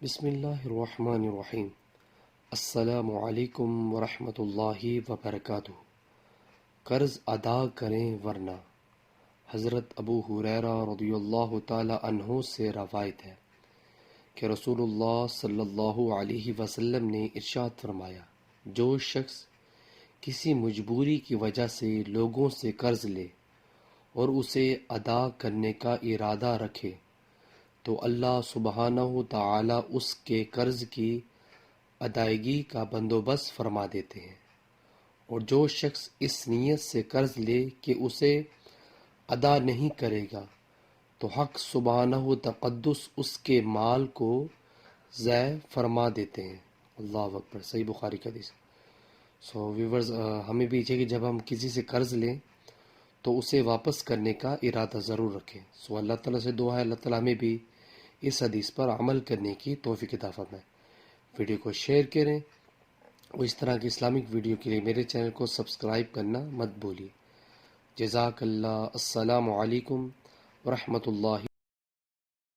بسم اللہ الرحمن الرحیم۔ السلام علیکم ورحمۃ اللہ وبرکاتہ۔ قرض ادا کریں ورنہ۔ حضرت ابو ہریرہ رضی اللہ تعالی عنہ سے روایت ہے کہ رسول اللہ صلی اللہ علیہ وسلم نے ارشاد فرمایا، جو شخص کسی مجبوری کی وجہ سے لوگوں سے قرض لے اور اسے ادا کرنے کا ارادہ رکھے تو اللہ سبحانہ تعالی اس کے قرض کی ادائیگی کا بندوبست فرما دیتے ہیں، اور جو شخص اس نیت سے قرض لے کہ اسے ادا نہیں کرے گا تو حق سبحانہ تقدس اس کے مال کو ضائع فرما دیتے ہیں۔ اللہ اکبر۔ صحیح بخاری کا حدیث۔ ویورز، ہمیں بھی چاہیے کہ جب ہم کسی سے قرض لیں تو اسے واپس کرنے کا ارادہ ضرور رکھیں۔ اللہ تعالیٰ سے دعا ہے اللہ تعالیٰ ہمیں بھی اس حدیث پر عمل کرنے کی توفیق عطا فرمائے۔ ویڈیو کو شیئر کریں اور اس طرح کی اسلامک ویڈیو کے لیے میرے چینل کو سبسکرائب کرنا مت بھولیے۔ جزاک اللہ۔ السلام علیکم ورحمۃ اللہ